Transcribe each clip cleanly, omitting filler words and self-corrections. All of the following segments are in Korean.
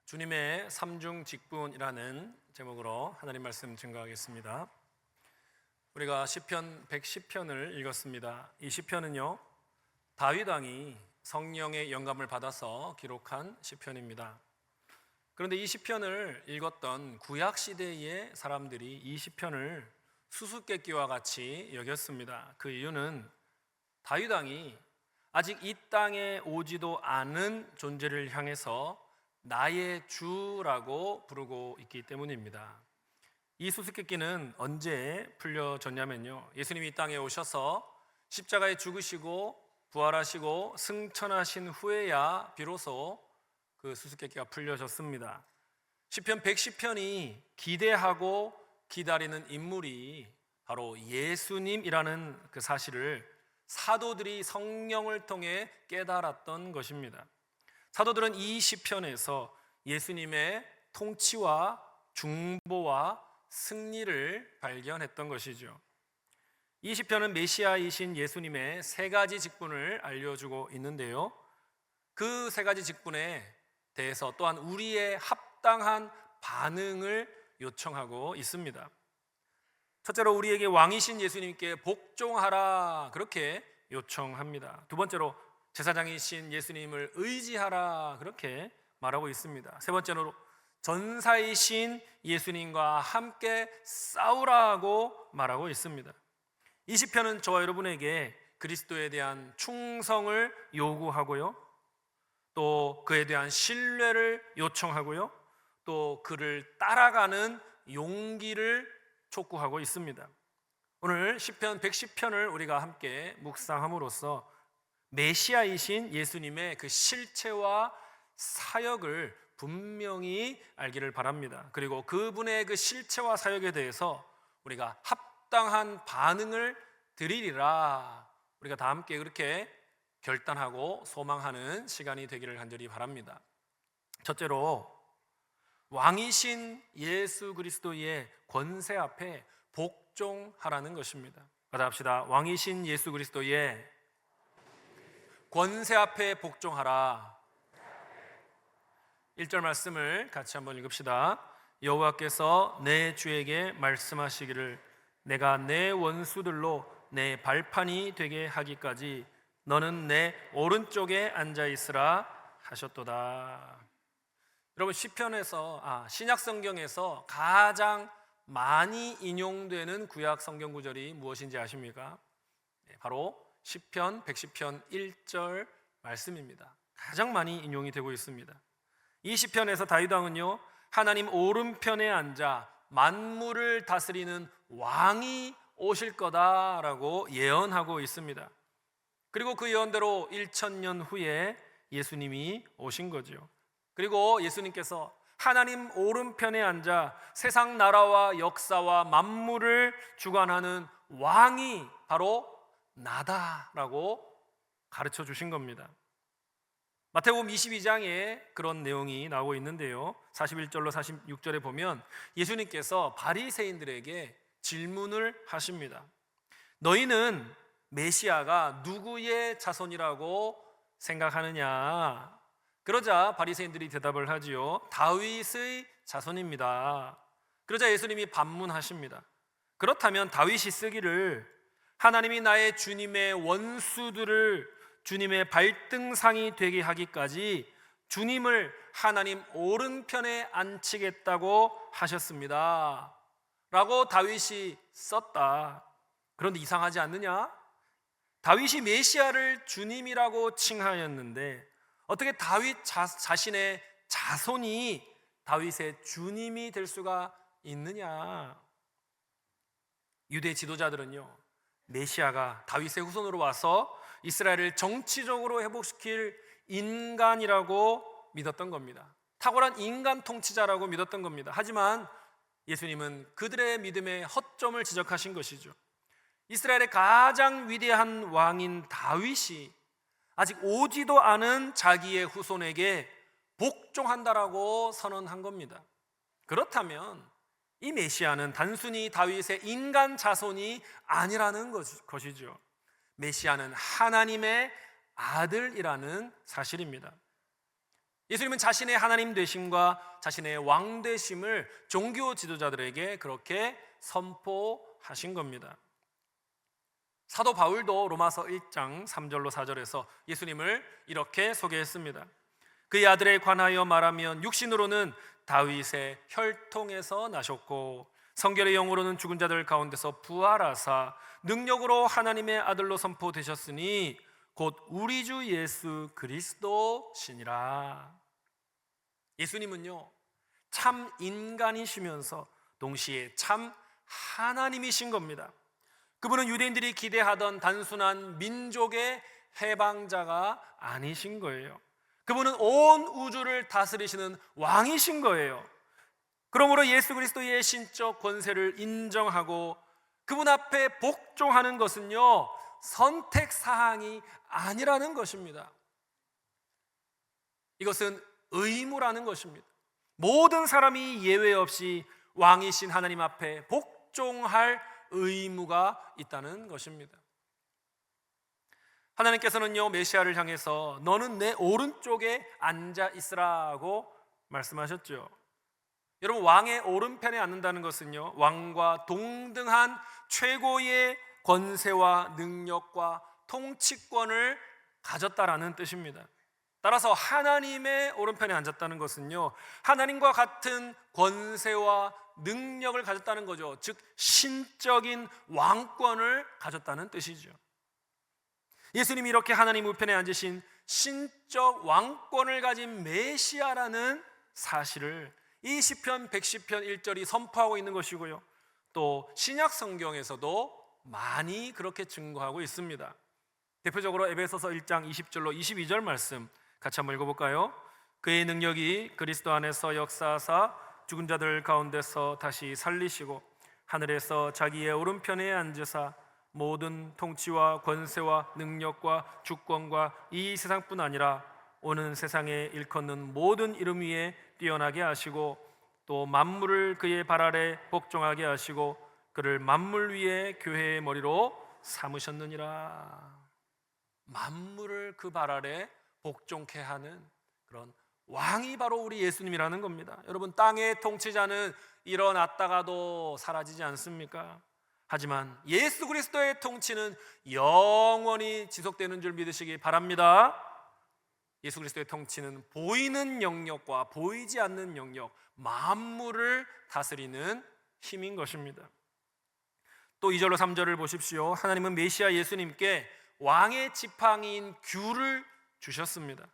주님의 삼중 직분이라는 제목으로 하나님 말씀 증거하겠습니다. 우리가 시편 110편을 읽었습니다. 이 시편은요, 다윗 왕이 성령의 영감을 받아서 기록한 시편입니다. 그런데 이 시편을 읽었던 구약 시대의 사람들이 이 시편을 수수께끼와 같이 여겼습니다. 그 이유는 다윗 왕이 아직 이 땅에 오지도 않은 존재를 향해서 나의 주라고 부르고 있기 때문입니다. 이 수수께끼는 언제 풀려졌냐면요, 예수님이 이 땅에 오셔서 십자가에 죽으시고 부활하시고 승천하신 후에야 비로소 그 수수께끼가 풀려졌습니다. 시편 110편이 기대하고 기다리는 인물이 바로 예수님이라는 그 사실을 사도들이 성령을 통해 깨달았던 것입니다. 사도들은 이 시편에서 예수님의 통치와 중보와 승리를 발견했던 것이죠. 이 시편은 메시아이신 예수님의 세 가지 직분을 알려주고 있는데요, 그 세 가지 직분에 대해서 또한 우리의 합당한 반응을 요청하고 있습니다. 첫째로 우리에게 왕이신 예수님께 복종하라, 그렇게 요청합니다. 두 번째로 제사장이신 예수님을 의지하라, 그렇게 말하고 있습니다. 세 번째로 전사이신 예수님과 함께 싸우라고 말하고 있습니다. 이 시편은 저와 여러분에게 그리스도에 대한 충성을 요구하고요, 또 그에 대한 신뢰를 요청하고요, 또 그를 따라가는 용기를 촉구하고 있습니다. 오늘 시편 110편을 우리가 함께 묵상함으로써 메시아이신 예수님의 그 실체와 사역을 분명히 알기를 바랍니다. 그리고 그분의 그 실체와 사역에 대해서 우리가 합당한 반응을 드리리라, 우리가 다 함께 그렇게 결단하고 소망하는 시간이 되기를 간절히 바랍니다. 첫째로 왕이신 예수 그리스도의 권세 앞에 복종하라는 것입니다. 가자 합시다. 왕이신 예수 그리스도의 권세 앞에 복종하라. 1절 말씀을 같이 한번 읽읍시다. 여호와께서 내 주에게 말씀하시기를 내가 내 원수들로 내 발판이 되게 하기까지 너는 내 오른쪽에 앉아 있으라 하셨도다. 여러분, 시편에서 신약 성경에서 가장 많이 인용되는 구약 성경 구절이 무엇인지 아십니까? 바로 시편 110편 1절 말씀입니다. 가장 많이 인용이 되고 있습니다. 이 시편에서 다윗 왕은요, 하나님 오른편에 앉아 만물을 다스리는 왕이 오실 거다라고 예언하고 있습니다. 그리고 그 예언대로 1000년 후에 예수님이 오신 거죠. 그리고 예수님께서 하나님 오른편에 앉아 세상 나라와 역사와 만물을 주관하는 왕이 바로 나다라고 가르쳐 주신 겁니다. 마태복음 22장에 그런 내용이 나오고 있는데요, 41절로 46절에 보면 예수님께서 바리새인들에게 질문을 하십니다. 너희는 메시아가 누구의 자손이라고 생각하느냐? 그러자 바리새인들이 대답을 하지요. 다윗의 자손입니다. 그러자 예수님이 반문하십니다. 그렇다면 다윗이 쓰기를 하나님이 나의 주님의 원수들을 주님의 발등상이 되게 하기까지 주님을 하나님 오른편에 앉히겠다고 하셨습니다 라고 다윗이 썼다. 그런데 이상하지 않느냐? 다윗이 메시아를 주님이라고 칭하였는데 어떻게 다윗 자신의 자손이 다윗의 주님이 될 수가 있느냐? 유대 지도자들은요, 메시아가 다윗의 후손으로 와서 이스라엘을 정치적으로 회복시킬 인간이라고 믿었던 겁니다. 탁월한 인간 통치자라고 믿었던 겁니다. 하지만 예수님은 그들의 믿음의 허점을 지적하신 것이죠. 이스라엘의 가장 위대한 왕인 다윗이 아직 오지도 않은 자기의 후손에게 복종한다라고 선언한 겁니다. 그렇다면 이 메시아는 단순히 다윗의 인간 자손이 아니라는 것이죠. 메시아는 하나님의 아들이라는 사실입니다. 예수님은 자신의 하나님 되심과 자신의 왕 되심을 종교 지도자들에게 그렇게 선포하신 겁니다. 사도 바울도 로마서 1장 3절로 4절에서 예수님을 이렇게 소개했습니다. 그의 아들에 관하여 말하면 육신으로는 다윗의 혈통에서 나셨고 성결의 영으로는 죽은 자들 가운데서 부활하사 능력으로 하나님의 아들로 선포되셨으니 곧 우리 주 예수 그리스도시니라. 예수님은요, 참 인간이시면서 동시에 참 하나님이신 겁니다. 그분은 유대인들이 기대하던 단순한 민족의 해방자가 아니신 거예요. 그분은 온 우주를 다스리시는 왕이신 거예요. 그러므로 예수 그리스도의 신적 권세를 인정하고 그분 앞에 복종하는 것은요, 선택 사항이 아니라는 것입니다. 이것은 의무라는 것입니다. 모든 사람이 예외 없이 왕이신 하나님 앞에 복종할 의무가 있다는 것입니다. 하나님께서는요, 메시아를 향해서 너는 내 오른쪽에 앉아 있으라고 말씀하셨죠. 여러분, 왕의 오른편에 앉는다는 것은요, 왕과 동등한 최고의 권세와 능력과 통치권을 가졌다라는 뜻입니다. 따라서 하나님의 오른편에 앉았다는 것은요, 하나님과 같은 권세와 능력을 가졌다는 거죠. 즉 신적인 왕권을 가졌다는 뜻이죠. 예수님이 이렇게 하나님 우편에 앉으신 신적 왕권을 가진 메시아라는 사실을 이 시편 110편 1절이 선포하고 있는 것이고요, 또 신약 성경에서도 많이 그렇게 증거하고 있습니다. 대표적으로 에베소서 1장 20절로 22절 말씀 같이 한번 읽어볼까요? 그의 능력이 그리스도 안에서 역사하사 죽은 자들 가운데서 다시 살리시고 하늘에서 자기의 오른편에 앉으사 모든 통치와 권세와 능력과 주권과 이 세상뿐 아니라 오는 세상에 일컫는 모든 이름 위에 뛰어나게 하시고 또 만물을 그의 발 아래 복종하게 하시고 그를 만물 위에 교회의 머리로 삼으셨느니라. 만물을 그 발 아래 복종케 하는 그런 왕이 바로 우리 예수님이라는 겁니다. 여러분, 땅의 통치자는 일어났다가도 사라지지 않습니까? 하지만 예수 그리스도의 통치는 영원히 지속되는 줄 믿으시기 바랍니다. 예수 그리스도의 통치는 보이는 영역과 보이지 않는 영역, 만물을 다스리는 힘인 것입니다. 또 2절로 3절을 보십시오. 하나님은 메시아 예수님께 왕의 지팡이인 규를 주셨습니다.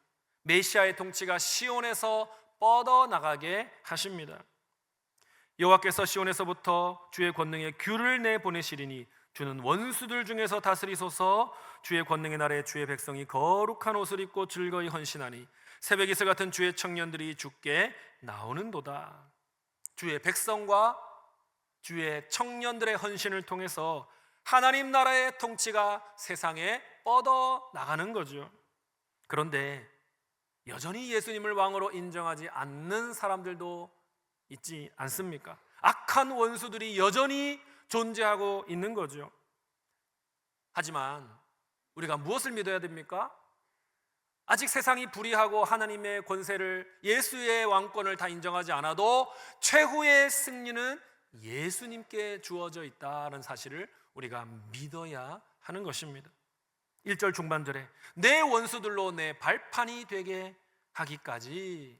메시아의 통치가 시온에서 뻗어나가게 하십니다. 여호와께서 시온에서부터 주의 권능의 규를 내보내시리니 주는 원수들 중에서 다스리소서. 주의 권능의 날에 주의 백성이 거룩한 옷을 입고 즐거이 헌신하니 새벽 이슬 같은 주의 청년들이 주께 나오는도다. 주의 백성과 주의 청년들의 헌신을 통해서 하나님 나라의 통치가 세상에 뻗어나가는 거죠. 그런데 여전히 예수님을 왕으로 인정하지 않는 사람들도 있지 않습니까? 악한 원수들이 여전히 존재하고 있는 거죠. 하지만 우리가 무엇을 믿어야 됩니까? 아직 세상이 불의하고 하나님의 권세를, 예수의 왕권을 다 인정하지 않아도 최후의 승리는 예수님께 주어져 있다는 사실을 우리가 믿어야 하는 것입니다. 1절 중반절에 내 원수들로 내 발판이 되게 하기까지,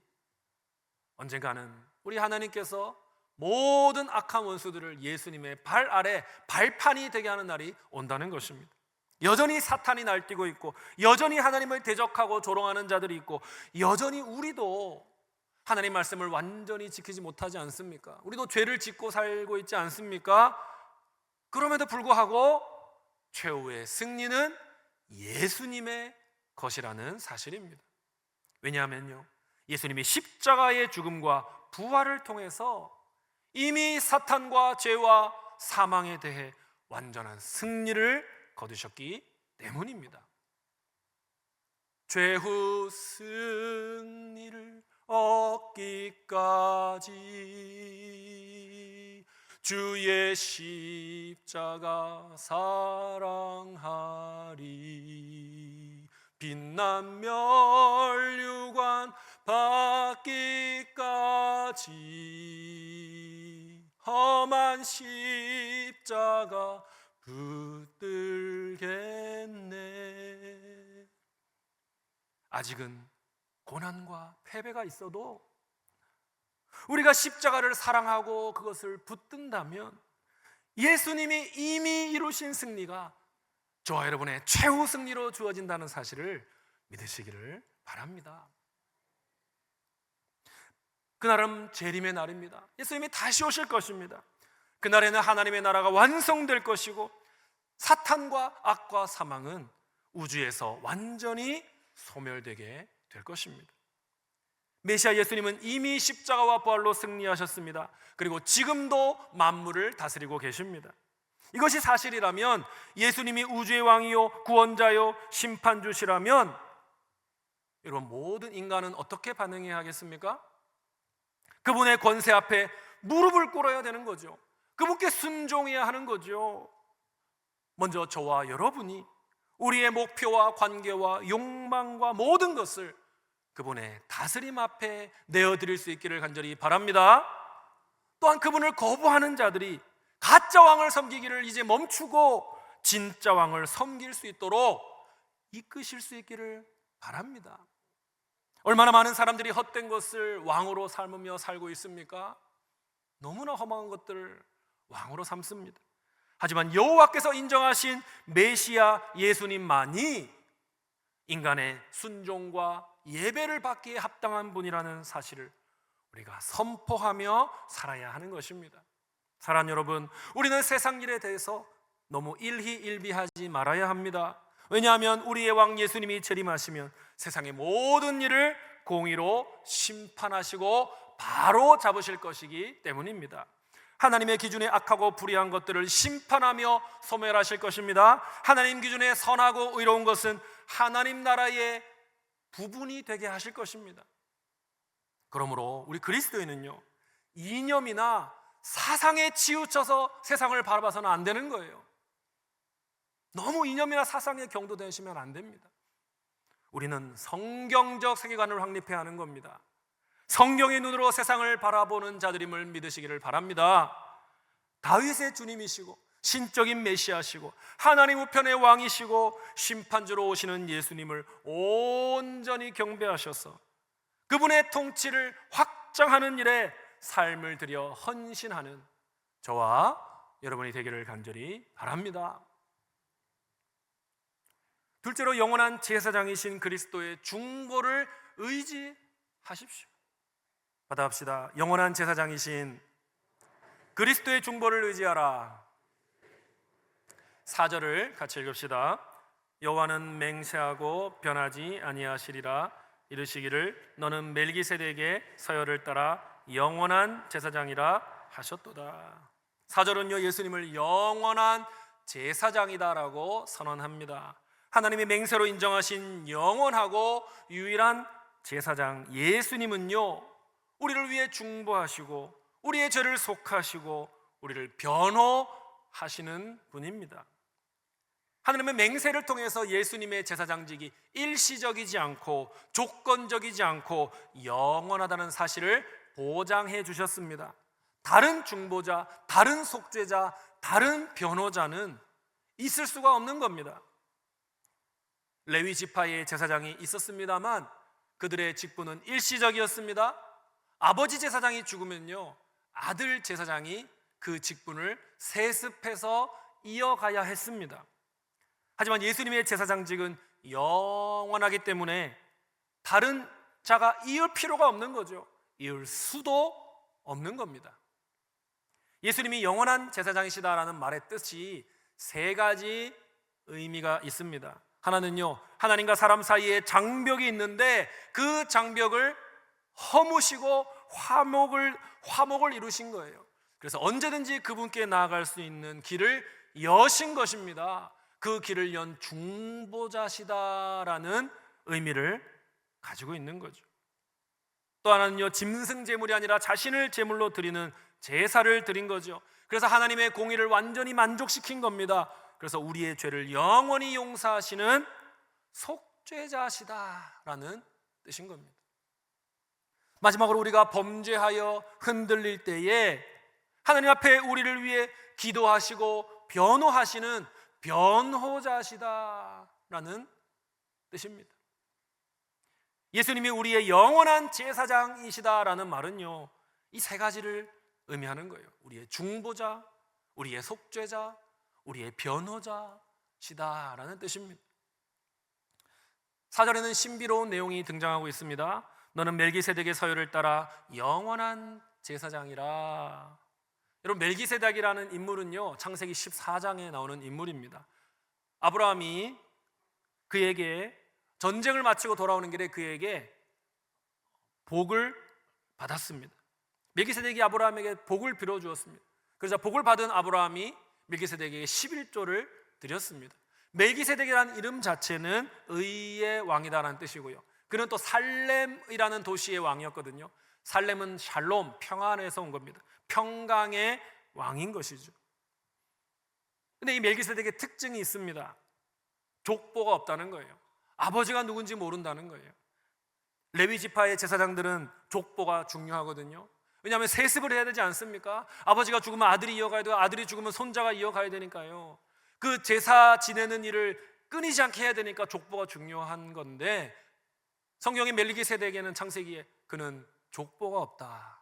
언젠가는 우리 하나님께서 모든 악한 원수들을 예수님의 발 아래 발판이 되게 하는 날이 온다는 것입니다. 여전히 사탄이 날뛰고 있고, 여전히 하나님을 대적하고 조롱하는 자들이 있고, 여전히 우리도 하나님 말씀을 완전히 지키지 못하지 않습니까? 우리도 죄를 짓고 살고 있지 않습니까? 그럼에도 불구하고 최후의 승리는 예수님의 것이라는 사실입니다. 왜냐하면요, 예수님이 십자가의 죽음과 부활을 통해서 이미 사탄과 죄와 사망에 대해 완전한 승리를 거두셨기 때문입니다. 최후 승리를 얻기까지 주의 십자가 사랑하리. 빛난 멸류관 받기까지 험한 십자가 붙들겠네. 아직은 고난과 패배가 있어도 우리가 십자가를 사랑하고 그것을 붙든다면 예수님이 이미 이루신 승리가 저와 여러분의 최후 승리로 주어진다는 사실을 믿으시기를 바랍니다. 그날은 재림의 날입니다. 예수님이 다시 오실 것입니다. 그날에는 하나님의 나라가 완성될 것이고 사탄과 악과 사망은 우주에서 완전히 소멸되게 될 것입니다. 메시아 예수님은 이미 십자가와 부활로 승리하셨습니다. 그리고 지금도 만물을 다스리고 계십니다. 이것이 사실이라면, 예수님이 우주의 왕이요 구원자요 심판주시라면 여러분, 모든 인간은 어떻게 반응해야 하겠습니까? 그분의 권세 앞에 무릎을 꿇어야 되는 거죠. 그분께 순종해야 하는 거죠. 먼저 저와 여러분이 우리의 목표와 관계와 욕망과 모든 것을 그분의 다스림 앞에 내어드릴 수 있기를 간절히 바랍니다. 또한 그분을 거부하는 자들이 가짜 왕을 섬기기를 이제 멈추고 진짜 왕을 섬길 수 있도록 이끄실 수 있기를 바랍니다. 얼마나 많은 사람들이 헛된 것을 왕으로 삼으며 살고 있습니까? 너무나 험한 것들을 왕으로 삼습니다. 하지만 여호와께서 인정하신 메시아 예수님만이 인간의 순종과 예배를 받기에 합당한 분이라는 사실을 우리가 선포하며 살아야 하는 것입니다. 사랑하는 여러분, 우리는 세상 일에 대해서 너무 일희일비하지 말아야 합니다. 왜냐하면 우리의 왕 예수님이 재림하시면 세상의 모든 일을 공의로 심판하시고 바로 잡으실 것이기 때문입니다. 하나님의 기준에 악하고 불의한 것들을 심판하며 소멸하실 것입니다. 하나님 기준에 선하고 의로운 것은 하나님 나라의 부분이 되게 하실 것입니다. 그러므로 우리 그리스도인은요, 이념이나 사상에 치우쳐서 세상을 바라봐서는 안 되는 거예요. 너무 이념이나 사상에 경도되시면 안 됩니다. 우리는 성경적 세계관을 확립해야 하는 겁니다. 성경의 눈으로 세상을 바라보는 자들임을 믿으시기를 바랍니다. 다윗의 주님이시고 신적인 메시아시고 하나님 우편의 왕이시고 심판주로 오시는 예수님을 온전히 경배하셔서 그분의 통치를 확장하는 일에 삶을 들여 헌신하는 저와 여러분이 되기를 간절히 바랍니다. 둘째로, 영원한 제사장이신 그리스도의 중보를 의지하십시오. 받아갑시다. 영원한 제사장이신 그리스도의 중보를 의지하라. 4절을 같이 읽읍시다. 여호와는 맹세하고 변하지 아니하시리라. 이르시기를 너는 멜기세덱의 서열을 따라 영원한 제사장이라 하셨도다. 4절은요, 예수님을 영원한 제사장이다라고 선언합니다. 하나님이 맹세로 인정하신 영원하고 유일한 제사장 예수님은요, 우리를 위해 중보하시고 우리의 죄를 속하시고 우리를 변호하시는 분입니다. 하나님의 맹세를 통해서 예수님의 제사장직이 일시적이지 않고 조건적이지 않고 영원하다는 사실을 보장해 주셨습니다. 다른 중보자, 다른 속죄자, 다른 변호자는 있을 수가 없는 겁니다. 레위 지파의 제사장이 있었습니다만 그들의 직분은 일시적이었습니다. 아버지 제사장이 죽으면요, 아들 제사장이 그 직분을 세습해서 이어가야 했습니다. 하지만 예수님의 제사장직은 영원하기 때문에 다른 자가 이을 필요가 없는 거죠. 이을 수도 없는 겁니다. 예수님이 영원한 제사장이시다라는 말의 뜻이 세 가지 의미가 있습니다. 하나는요, 하나님과 사람 사이에 장벽이 있는데 그 장벽을 허무시고 화목을 이루신 거예요. 그래서 언제든지 그분께 나아갈 수 있는 길을 여신 것입니다. 그 길을 연 중보자시다라는 의미를 가지고 있는 거죠. 또 하나는요, 짐승 제물이 아니라 자신을 제물로 드리는 제사를 드린 거죠. 그래서 하나님의 공의를 완전히 만족시킨 겁니다. 그래서 우리의 죄를 영원히 용서하시는 속죄자시다라는 뜻인 겁니다. 마지막으로 우리가 범죄하여 흔들릴 때에 하나님 앞에 우리를 위해 기도하시고 변호하시는 변호자시다라는 뜻입니다. 예수님이 우리의 영원한 제사장이시다라는 말은요, 이 세 가지를 의미하는 거예요. 우리의 중보자, 우리의 속죄자, 우리의 변호자시다라는 뜻입니다. 4절에는 신비로운 내용이 등장하고 있습니다. 너는 멜기세덱의 서열을 따라 영원한 제사장이라. 여러분, 멜기세덱이라는 인물은요, 창세기 14장에 나오는 인물입니다. 아브라함이 그에게 전쟁을 마치고 돌아오는 길에 그에게 복을 받았습니다. 멜기세덱이 아브라함에게 복을 빌어주었습니다. 그래서 복을 받은 아브라함이 멜기세덱에게 11조를 드렸습니다. 멜기세덱이라는 이름 자체는 의의 왕이다라는 뜻이고요, 그는 또 살렘이라는 도시의 왕이었거든요. 살렘은 샬롬, 평안에서 온 겁니다. 평강의 왕인 것이죠. 근데 이 멜기세덱의 특징이 있습니다. 족보가 없다는 거예요. 아버지가 누군지 모른다는 거예요. 레위 지파의 제사장들은 족보가 중요하거든요. 왜냐하면 세습을 해야 되지 않습니까? 아버지가 죽으면 아들이 이어가야 되고, 아들이 죽으면 손자가 이어가야 되니까요. 그 제사 지내는 일을 끊이지 않게 해야 되니까 족보가 중요한 건데, 성경의 멜기세덱에는 창세기에 그는 족보가 없다,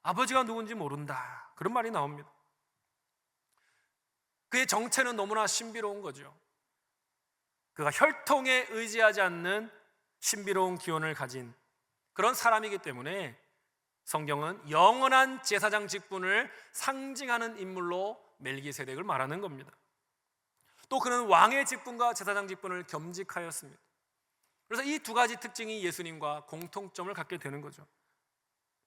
아버지가 누군지 모른다, 그런 말이 나옵니다. 그의 정체는 너무나 신비로운 거죠. 그가 혈통에 의지하지 않는 신비로운 기원을 가진 그런 사람이기 때문에 성경은 영원한 제사장 직분을 상징하는 인물로 멜기세덱을 말하는 겁니다. 또 그는 왕의 직분과 제사장 직분을 겸직하였습니다. 그래서 이 두 가지 특징이 예수님과 공통점을 갖게 되는 거죠.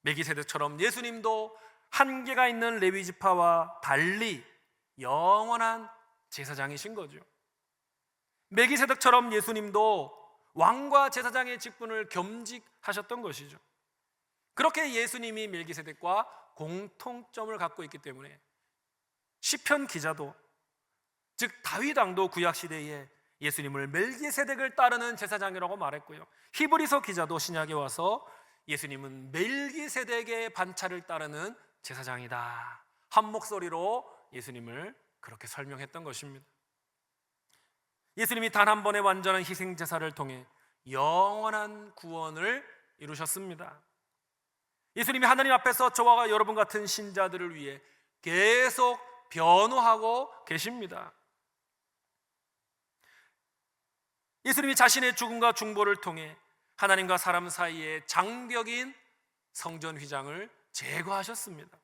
멜기세덱처럼 예수님도 한계가 있는 레위 지파와 달리 영원한 제사장이신 거죠. 멜기세덱처럼 예수님도 왕과 제사장의 직분을 겸직하셨던 것이죠. 그렇게 예수님이 멜기세덱과 공통점을 갖고 있기 때문에 시편 기자도, 즉 다윗 왕도 구약 시대에 예수님을 멜기세덱을 따르는 제사장이라고 말했고요, 히브리서 기자도 신약에 와서 예수님은 멜기세덱의 반차를 따르는 제사장이다, 한 목소리로 예수님을 그렇게 설명했던 것입니다. 예수님이 단 한 번의 완전한 희생 제사를 통해 영원한 구원을 이루셨습니다. 예수님이 하나님 앞에서 저와 여러분 같은 신자들을 위해 계속 변호하고 계십니다. 예수님이 자신의 죽음과 중보를 통해 하나님과 사람 사이의 장벽인 성전 휘장을 제거하셨습니다.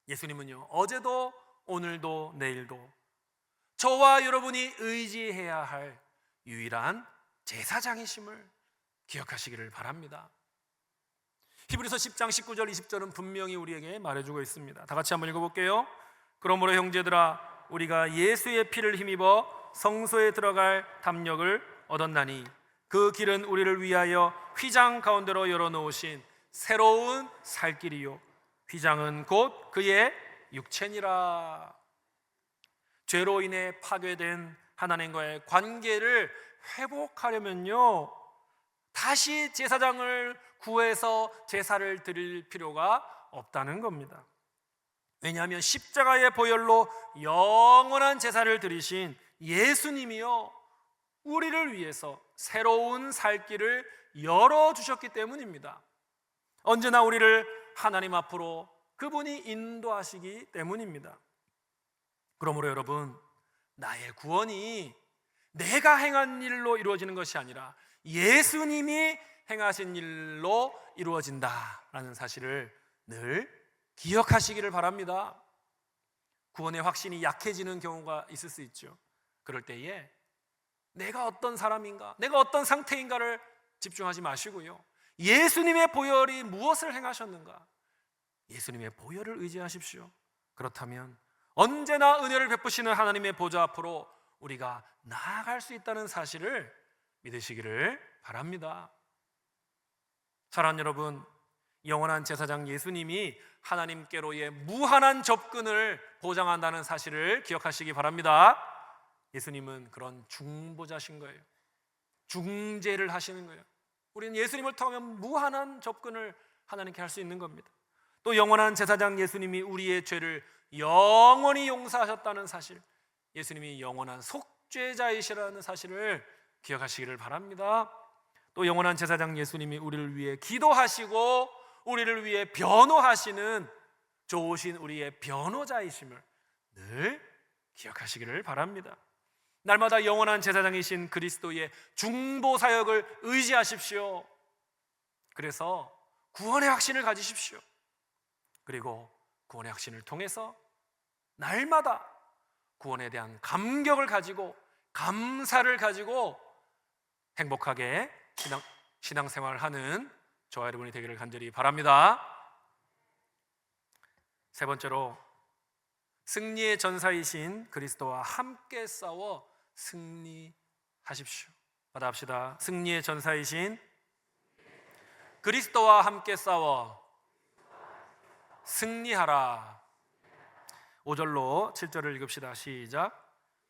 예수님은요, 어제도 오늘도 내일도 저와 여러분이 의지해야 할 유일한 제사장이심을 기억하시기를 바랍니다. 히브리서 10장 19절 20절은 분명히 우리에게 말해주고 있습니다. 다 같이 한번 읽어볼게요. 그러므로 형제들아, 우리가 예수의 피를 힘입어 성소에 들어갈 담력을 얻었나니 그 길은 우리를 위하여 휘장 가운데로 열어놓으신 새로운 살 길이요, 휘장은 곧 그의 육체니라. 죄로 인해 파괴된 하나님과의 관계를 회복하려면요, 다시 제사장을 구해서 제사를 드릴 필요가 없다는 겁니다. 왜냐하면 십자가의 보혈로 영원한 제사를 드리신 예수님이요, 우리를 위해서 새로운 살 길을 열어주셨기 때문입니다. 언제나 우리를 하나님 앞으로 그분이 인도하시기 때문입니다. 그러므로 여러분, 나의 구원이 내가 행한 일로 이루어지는 것이 아니라 예수님이 행하신 일로 이루어진다라는 사실을 늘 기억하시기를 바랍니다. 구원의 확신이 약해지는 경우가 있을 수 있죠. 그럴 때에 내가 어떤 사람인가, 내가 어떤 상태인가를 집중하지 마시고요, 예수님의 보혈이 무엇을 행하셨는가, 예수님의 보혈을 의지하십시오. 그렇다면 언제나 은혜를 베푸시는 하나님의 보좌 앞으로 우리가 나아갈 수 있다는 사실을 믿으시기를 바랍니다. 사랑하는 여러분, 영원한 제사장 예수님이 하나님께로의 무한한 접근을 보장한다는 사실을 기억하시기 바랍니다. 예수님은 그런 중보자신 거예요. 중재를 하시는 거예요. 우리는 예수님을 통하면 무한한 접근을 하나님께 할 수 있는 겁니다. 또 영원한 제사장 예수님이 우리의 죄를 영원히 용서하셨다는 사실, 예수님이 영원한 속죄자이시라는 사실을 기억하시기를 바랍니다. 또 영원한 제사장 예수님이 우리를 위해 기도하시고 우리를 위해 변호하시는 좋으신 우리의 변호자이심을 늘 기억하시기를 바랍니다. 날마다 영원한 제사장이신 그리스도의 중보 사역을 의지하십시오. 그래서 구원의 확신을 가지십시오. 그리고 구원의 확신을 통해서 날마다 구원에 대한 감격을 가지고 감사를 가지고 행복하게 신앙생활을 하는 저와 여러분이 되기를 간절히 바랍니다. 세 번째로, 승리의 전사이신 그리스도와 함께 싸워 승리하십시오. 받아합시다. 승리의 전사이신 그리스도와 함께 싸워 승리하라. 5절로 7절을 읽읍시다. 시작.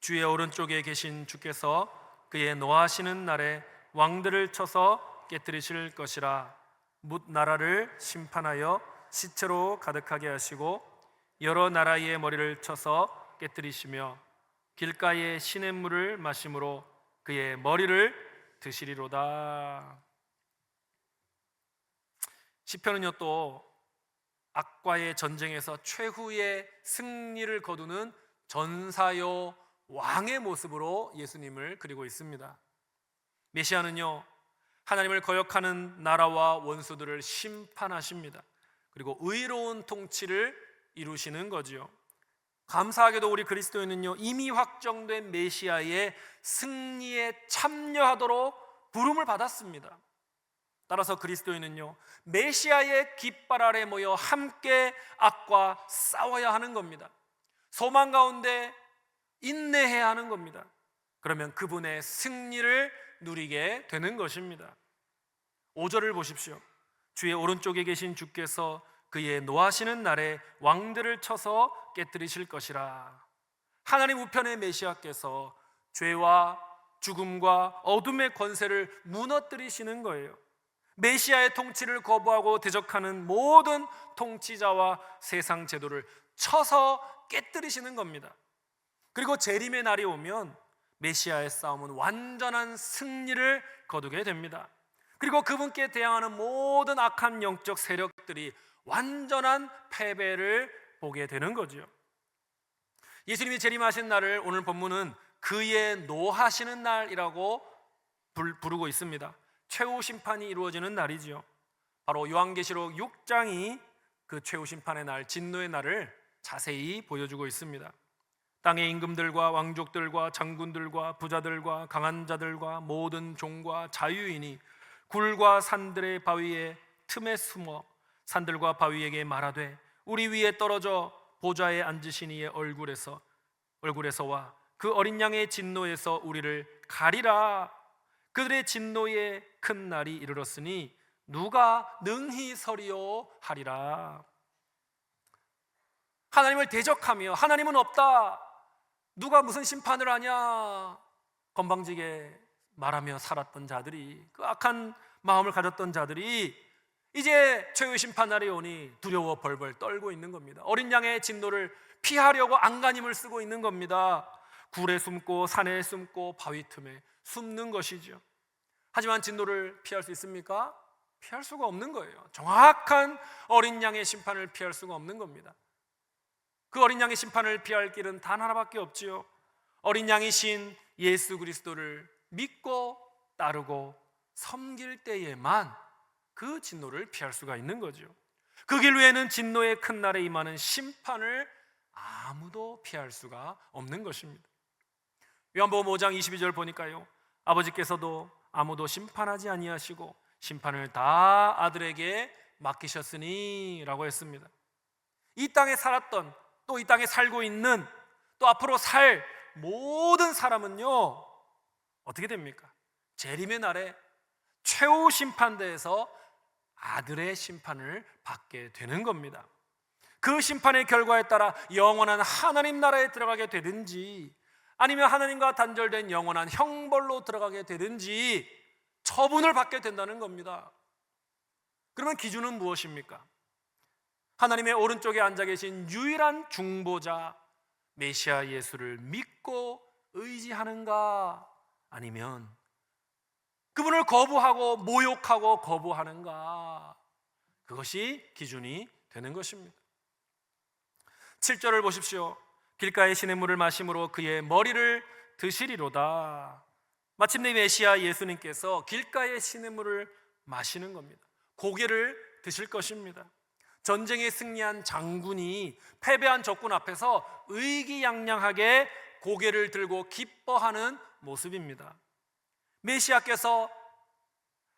주의 오른쪽에 계신 주께서 그의 노하시는 날에 왕들을 쳐서 깨뜨리실 것이라. 뭇 나라를 심판하여 시체로 가득하게 하시고 여러 나라의 머리를 쳐서 깨뜨리시며 길가의 시냇물을 마심으로 그의 머리를 드시리로다. 시편은요, 또 악과의 전쟁에서 최후의 승리를 거두는 전사요 왕의 모습으로 예수님을 그리고 있습니다. 메시아는요, 하나님을 거역하는 나라와 원수들을 심판하십니다. 그리고 의로운 통치를 이루시는 거지요. 감사하게도 우리 그리스도인은요, 이미 확정된 메시아의 승리에 참여하도록 부름을 받았습니다. 따라서 그리스도인은요, 메시아의 깃발 아래 모여 함께 악과 싸워야 하는 겁니다. 소망 가운데 인내해야 하는 겁니다. 그러면 그분의 승리를 누리게 되는 것입니다. 5절을 보십시오. 주의 오른쪽에 계신 주께서 그의 노하시는 날에 왕들을 쳐서 깨뜨리실 것이라. 하나님 우편의 메시아께서 죄와 죽음과 어둠의 권세를 무너뜨리시는 거예요. 메시아의 통치를 거부하고 대적하는 모든 통치자와 세상 제도를 쳐서 깨뜨리시는 겁니다. 그리고 재림의 날이 오면 메시아의 싸움은 완전한 승리를 거두게 됩니다. 그리고 그분께 대항하는 모든 악한 영적 세력들이 완전한 패배를 보게 되는 거죠. 예수님이 재림하신 날을 오늘 본문은 그의 노하시는 날이라고 부르고 있습니다. 최후 심판이 이루어지는 날이지요. 바로 요한계시록 6장이 그 최후 심판의 날, 진노의 날을 자세히 보여주고 있습니다. 땅의 임금들과 왕족들과 장군들과 부자들과 강한 자들과 모든 종과 자유인이 굴과 산들의 바위에 틈에 숨어 산들과 바위에게 말하되 우리 위에 떨어져 보좌에 앉으신 이의 얼굴에서와 그 어린 양의 진노에서 우리를 가리라. 그들의 진노의 큰 날이 이르렀으니 누가 능히 서리요 하리라. 하나님을 대적하며 하나님은 없다, 누가 무슨 심판을 하냐 건방지게 말하며 살았던 자들이, 그 악한 마음을 가졌던 자들이 이제 최후 심판날이 오니 두려워 벌벌 떨고 있는 겁니다. 어린 양의 진노를 피하려고 안간힘을 쓰고 있는 겁니다. 굴에 숨고 산에 숨고 바위 틈에 숨는 것이죠. 하지만 진노를 피할 수 있습니까? 피할 수가 없는 거예요. 정확한 어린 양의 심판을 피할 수가 없는 겁니다. 그 어린 양의 심판을 피할 길은 단 하나밖에 없지요. 어린 양이신 예수 그리스도를 믿고 따르고 섬길 때에만 그 진노를 피할 수가 있는 거죠. 그 길 외에는 진노의 큰 날에 임하는 심판을 아무도 피할 수가 없는 것입니다. 요한복음 5장 22절 보니까요, 아버지께서도 아무도 심판하지 아니하시고 심판을 다 아들에게 맡기셨으니 라고 했습니다. 이 땅에 살았던, 또 이 땅에 살고 있는, 또 앞으로 살 모든 사람은요 어떻게 됩니까? 재림의 날에 최후 심판대에서 아들의 심판을 받게 되는 겁니다. 그 심판의 결과에 따라 영원한 하나님 나라에 들어가게 되든지 아니면 하나님과 단절된 영원한 형벌로 들어가게 되든지 처분을 받게 된다는 겁니다. 그러면 기준은 무엇입니까? 하나님의 오른쪽에 앉아 계신 유일한 중보자 메시아 예수를 믿고 의지하는가, 아니면 그분을 거부하고 모욕하고 거부하는가, 그것이 기준이 되는 것입니다. 7절을 보십시오. 길가의 시냇물을 마심으로 그의 머리를 드시리로다. 마침내 메시아 예수님께서 길가의 시냇물을 마시는 겁니다. 고개를 드실 것입니다. 전쟁에 승리한 장군이 패배한 적군 앞에서 의기양양하게 고개를 들고 기뻐하는 모습입니다. 메시아께서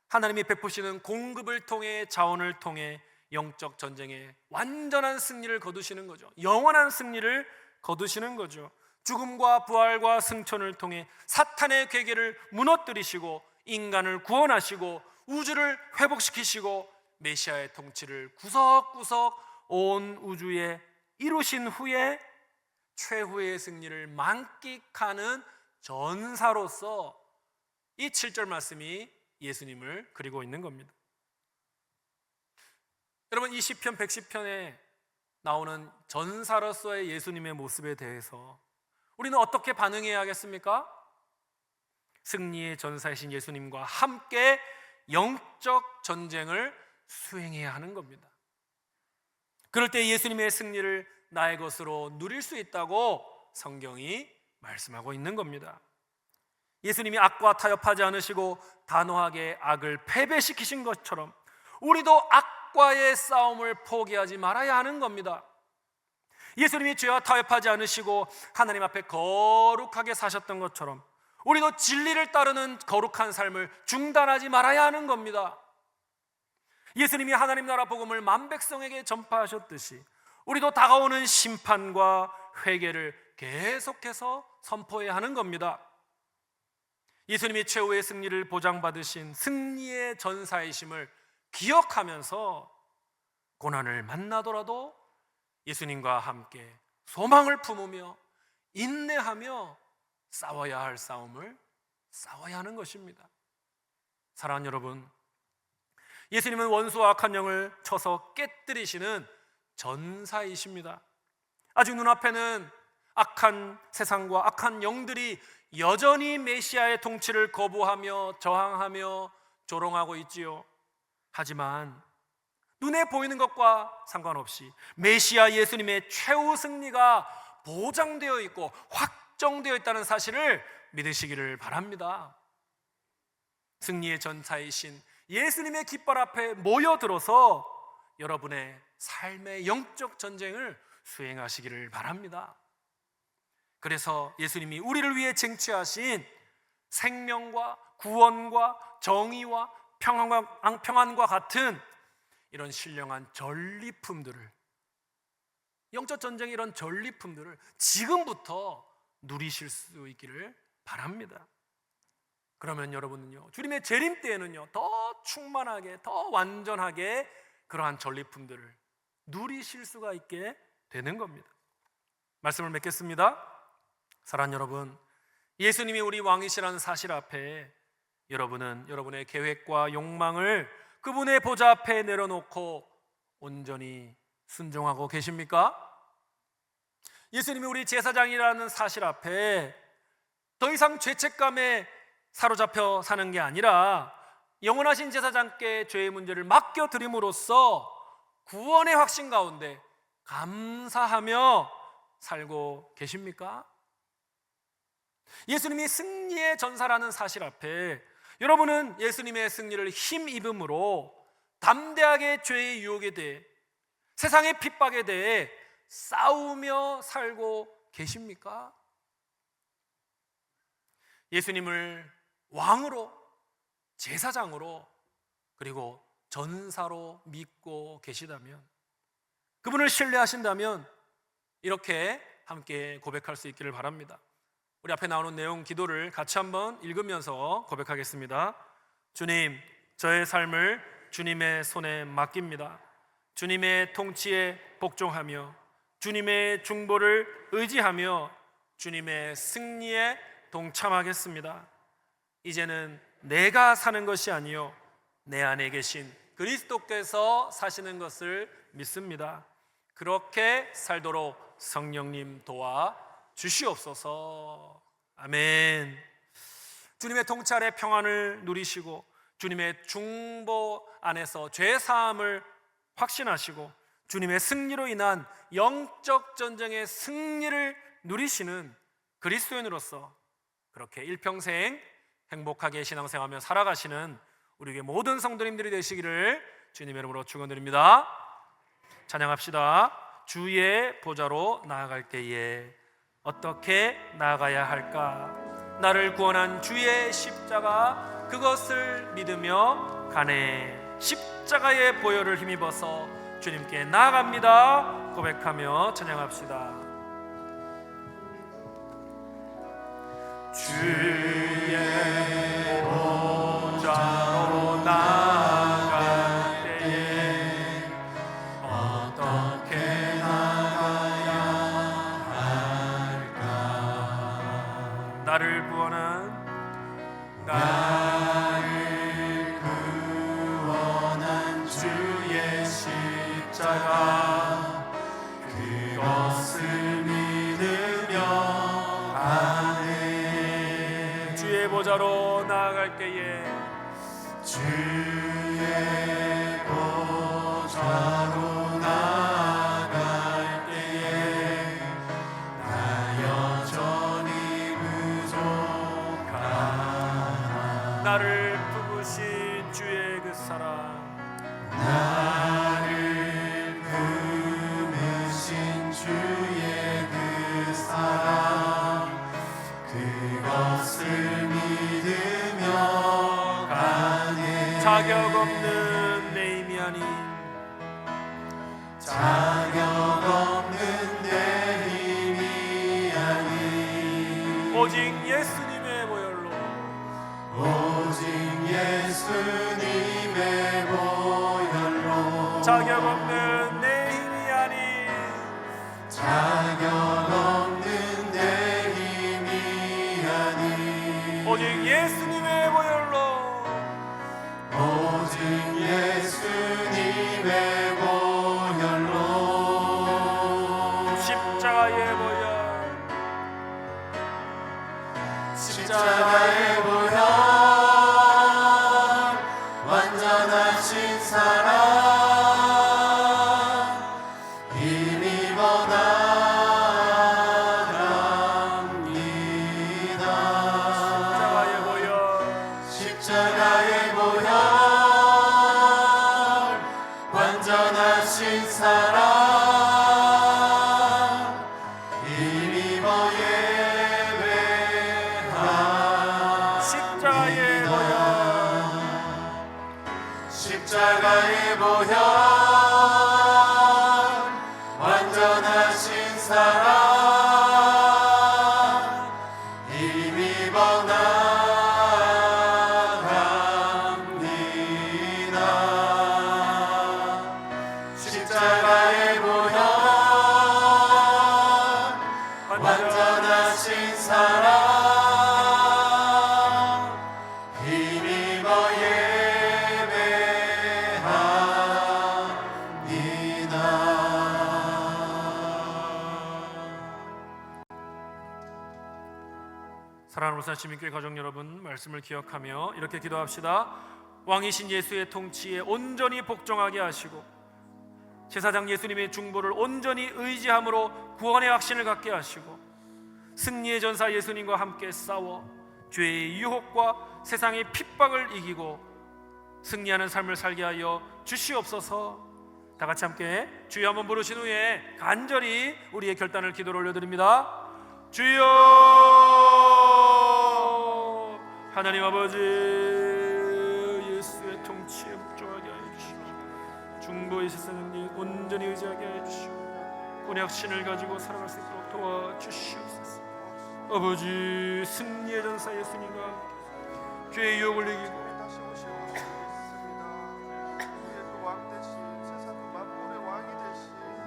하나님이 베푸시는 공급을 통해, 자원을 통해 영적 전쟁에 완전한 승리를 거두시는 거죠. 영원한 승리를 거두시는 거죠. 죽음과 부활과 승천을 통해 사탄의 괴계를 무너뜨리시고 인간을 구원하시고 우주를 회복시키시고 메시아의 통치를 구석구석 온 우주에 이루신 후에 최후의 승리를 만끽하는 전사로서 이 7절 말씀이 예수님을 그리고 있는 겁니다. 여러분, 이 시편 110편에 나오는 전사로서의 예수님의 모습에 대해서 우리는 어떻게 반응해야 하겠습니까? 승리의 전사이신 예수님과 함께 영적 전쟁을 수행해야 하는 겁니다. 그럴 때 예수님의 승리를 나의 것으로 누릴 수 있다고 성경이 말씀하고 있는 겁니다. 예수님이 악과 타협하지 않으시고 단호하게 악을 패배시키신 것처럼 우리도 악과의 싸움을 포기하지 말아야 하는 겁니다. 예수님이 죄와 타협하지 않으시고 하나님 앞에 거룩하게 사셨던 것처럼 우리도 진리를 따르는 거룩한 삶을 중단하지 말아야 하는 겁니다. 예수님이 하나님 나라 복음을 만백성에게 전파하셨듯이 우리도 다가오는 심판과 회개를 계속해서 선포해야 하는 겁니다. 예수님이 최후의 승리를 보장받으신 승리의 전사이심을 기억하면서 고난을 만나더라도 예수님과 함께 소망을 품으며 인내하며 싸워야 할 싸움을 싸워야 하는 것입니다. 사랑하는 여러분, 예수님은 원수와 악한 영을 쳐서 깨뜨리시는 전사이십니다. 아직 눈앞에는 악한 세상과 악한 영들이 여전히 메시아의 통치를 거부하며 저항하며 조롱하고 있지요. 하지만 눈에 보이는 것과 상관없이 메시아 예수님의 최후 승리가 보장되어 있고 확정되어 있다는 사실을 믿으시기를 바랍니다. 승리의 전사이신 예수님의 깃발 앞에 모여들어서 여러분의 삶의 영적 전쟁을 수행하시기를 바랍니다. 그래서 예수님이 우리를 위해 쟁취하신 생명과 구원과 정의와 평안과 같은 이런 신령한 전리품들을, 영적 전쟁의 이런 전리품들을 지금부터 누리실 수 있기를 바랍니다. 그러면 여러분은요, 주님의 재림 때에는요, 더 충만하게, 더 완전하게 그러한 전리품들을 누리실 수가 있게 되는 겁니다. 말씀을 맺겠습니다. 사랑하는 여러분, 예수님이 우리 왕이시라는 사실 앞에 여러분은 여러분의 계획과 욕망을 그분의 보좌 앞에 내려놓고 온전히 순종하고 계십니까? 예수님이 우리 제사장이라는 사실 앞에 더 이상 죄책감에 사로잡혀 사는 게 아니라 영원하신 제사장께 죄의 문제를 맡겨드림으로써 구원의 확신 가운데 감사하며 살고 계십니까? 예수님이 승리의 전사라는 사실 앞에 여러분은 예수님의 승리를 힘입음으로 담대하게 죄의 유혹에 대해, 세상의 핍박에 대해 싸우며 살고 계십니까? 예수님을 왕으로, 제사장으로, 그리고 전사로 믿고 계시다면, 그분을 신뢰하신다면 이렇게 함께 고백할 수 있기를 바랍니다. 우리 앞에 나오는 내용 기도를 같이 한번 읽으면서 고백하겠습니다. 주님, 저의 삶을 주님의 손에 맡깁니다. 주님의 통치에 복종하며 주님의 중보를 의지하며 주님의 승리에 동참하겠습니다. 이제는 내가 사는 것이 아니요 내 안에 계신 그리스도께서 사시는 것을 믿습니다. 그렇게 살도록 성령님 도와 주시옵소서. 아멘. 주님의 통치 아래 평안을 누리시고 주님의 중보 안에서 죄 사함을 확신하시고 주님의 승리로 인한 영적 전쟁의 승리를 누리시는 그리스도인으로서 그렇게 일평생 행복하게 신앙생활하며 살아가시는 우리에게 모든 성도님들이 되시기를 주님의 이름으로 축원드립니다. 찬양합시다. 주의 보좌로 나아갈 때에 어떻게 나아가야 할까? 나를 구원한 주의 십자가, 그것을 믿으며 가네. 십자가의 보혈을 힘입어서 주님께 나아갑니다. 고백하며 찬양합시다. 주의 보좌로 나아갈 때에 어떻게 나가야 할까? 나를 구원한 주의 십자가, 그것을 믿으며 가네. 주의 보좌로 나아갈 때에 주의 보좌로 나아갈 때에 나 여전히 부족하나. 나를 품으신 주의 그 사랑, 나를 품으신 주의 그 사랑, 그것을 믿으며 가네. 자격 없는 내 힘이 아닌, 자격 없는 내 힘이 아닌, 오직 예수님의 보혈로, 오직 예수님의 보혈로, 자격 없는 내 힘이 아닌, 자격 없는 내 힘이 아닌, 오직 예수님의 보혈로, 오직 예수님의 보혈로. 십자가의 보혈, 십자가의 보혈, 완전하신 사랑 힘입어 나갑니다. 십자가의 보혈, 십자가의 보혈, 완전하신 사랑 힘입어 예배하. 십자가의 보혈, 십자가의 보혈, 완전하신 사랑 힘입어 나갑니다. 십자가의 보혈, 완전하신 사랑 힘입어 예배합니다. 사랑하는 울산 시민교회 가족 여러분, 말씀을 기억하며 이렇게 기도합시다. 왕이신 예수의 통치에 온전히 복종하게 하시고 제사장 예수님의 중보를 온전히 의지함으로 구원의 확신을 갖게 하시고 승리의 전사 예수님과 함께 싸워 죄의 유혹과 세상의 핍박을 이기고 승리하는 삶을 살게 하여 주시옵소서. 다 같이 함께 주여 한번 부르신 후에 간절히 우리의 결단을 기도로 올려드립니다. 주여, 하나님 아버지, 예수의 통치에 복종하게 하여 주시고 중보의 세상에 온전히 의지하게 하여 주시고 구원의 확신을 가지고 살아갈 수 있도록 도와주시옵소서. 아버지, 승리의 전사 예수님과 죄의 유혹을 이기고 다시 오시옵소서. 우리의 그 왕 대신 세상 만물의 왕이 되신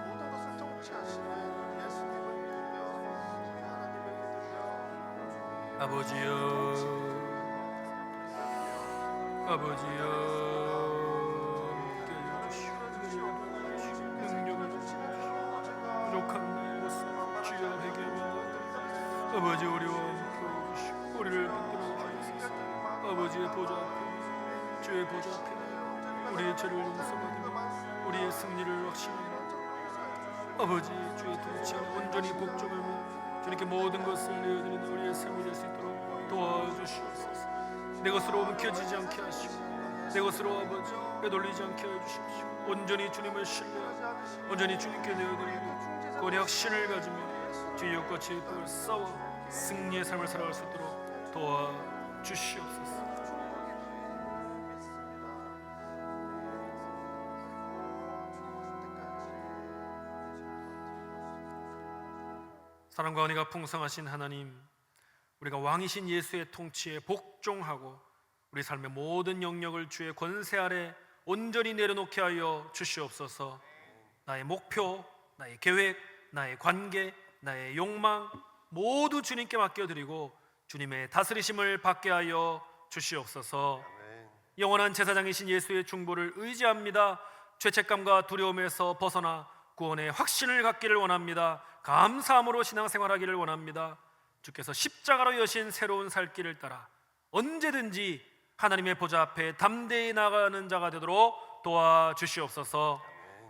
모든 것을 통치하시는 예수님을 믿으며 하나님을 믿으며 아버지여, 아버지여, 아버지 우리와 함께 해주시고 우리를 붙들어 주시옵소서. 아버지의 보좌 앞에, 주의 보좌 앞에 우리의 죄를 용서받으며 우리의 승리를 확신하며 아버지 주의 통치 안에 온전히 복종하며 주님께 모든 것을 내어드리는 우리의 삶이 될 수 있도록 도와주시옵소서. 내 것으로 움켜지지 않게 하시고 내 것으로 아버지 빼돌리지 않게 해주십시오. 온전히 주님을 신뢰하고 온전히 주님께 내어드리고 그 확신을 가지며 주의 욕같이 벽을 싸워 승리의 삶을 살아갈 수 있도록 도와주시옵소서. 사랑과 은혜가 풍성하신 하나님, 우리가 왕이신 예수의 통치에 복종하고 우리 삶의 모든 영역을 주의 권세 아래 온전히 내려놓게 하여 주시옵소서. 나의 목표, 나의 계획, 나의 관계, 나의 욕망 모두 주님께 맡겨드리고 주님의 다스리심을 받게 하여 주시옵소서. 영원한 제사장이신 예수의 중보를 의지합니다. 죄책감과 두려움에서 벗어나 구원의 확신을 갖기를 원합니다. 감사함으로 신앙생활하기를 원합니다. 주께서 십자가로 여신 새로운 살 길을 따라 언제든지 하나님의 보좌 앞에 담대히 나가는 자가 되도록 도와주시옵소서.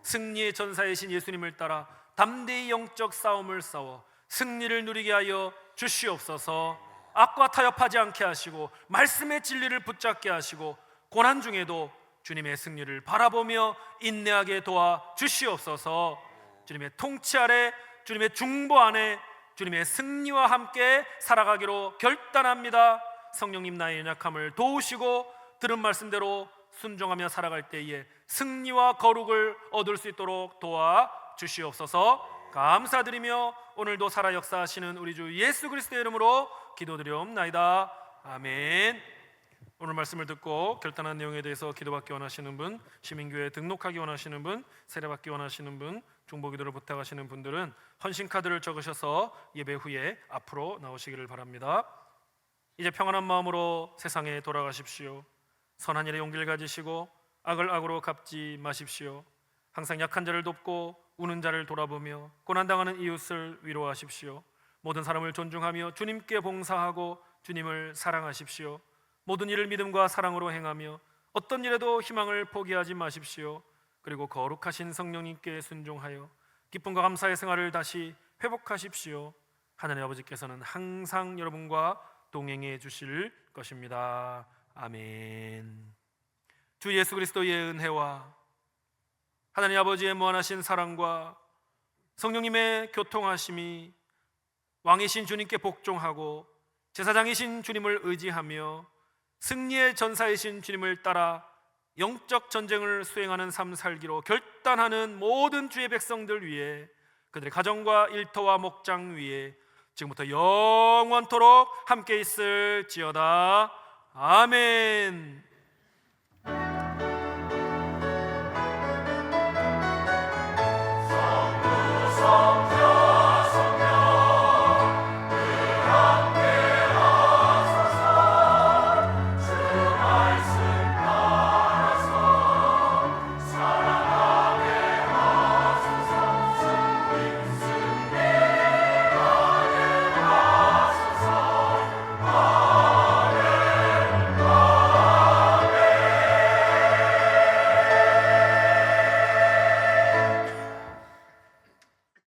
승리의 전사이신 예수님을 따라 담대히 영적 싸움을 싸워 승리를 누리게 하여 주시옵소서. 악과 타협하지 않게 하시고 말씀의 진리를 붙잡게 하시고 고난 중에도 주님의 승리를 바라보며 인내하게 도와주시옵소서. 주님의 통치 아래, 주님의 중보 안에 주님의 승리와 함께 살아가기로 결단합니다. 성령님 나의 연약함을 도우시고 들은 말씀대로 순종하며 살아갈 때에 승리와 거룩을 얻을 수 있도록 도와주시옵소서. 감사드리며 오늘도 살아 역사하시는 우리 주 예수 그리스도의 이름으로 기도드리옵나이다. 아멘. 오늘 말씀을 듣고 결단한 내용에 대해서 기도받기 원하시는 분, 시민교회에 등록하기 원하시는 분, 세례받기 원하시는 분, 중보기도를 부탁하시는 분들은 헌신카드를 적으셔서 예배 후에 앞으로 나오시기를 바랍니다. 이제 평안한 마음으로 세상에 돌아가십시오. 선한 일에 용기를 가지시고 악을 악으로 갚지 마십시오. 항상 약한 자를 돕고 우는 자를 돌아보며 고난당하는 이웃을 위로하십시오. 모든 사람을 존중하며 주님께 봉사하고 주님을 사랑하십시오. 모든 일을 믿음과 사랑으로 행하며 어떤 일에도 희망을 포기하지 마십시오. 그리고 거룩하신 성령님께 순종하여 기쁨과 감사의 생활을 다시 회복하십시오. 하나님 아버지께서는 항상 여러분과 동행해 주실 것입니다. 아멘. 주 예수 그리스도의 은혜와 하나님 아버지의 무한하신 사랑과 성령님의 교통하심이 왕이신 주님께 복종하고 제사장이신 주님을 의지하며 승리의 전사이신 주님을 따라 영적 전쟁을 수행하는 삶 살기로 결단하는 모든 주의 백성들 위해 그들의 가정과 일터와 목장 위에 지금부터 영원토록 함께 있을지어다. 아멘.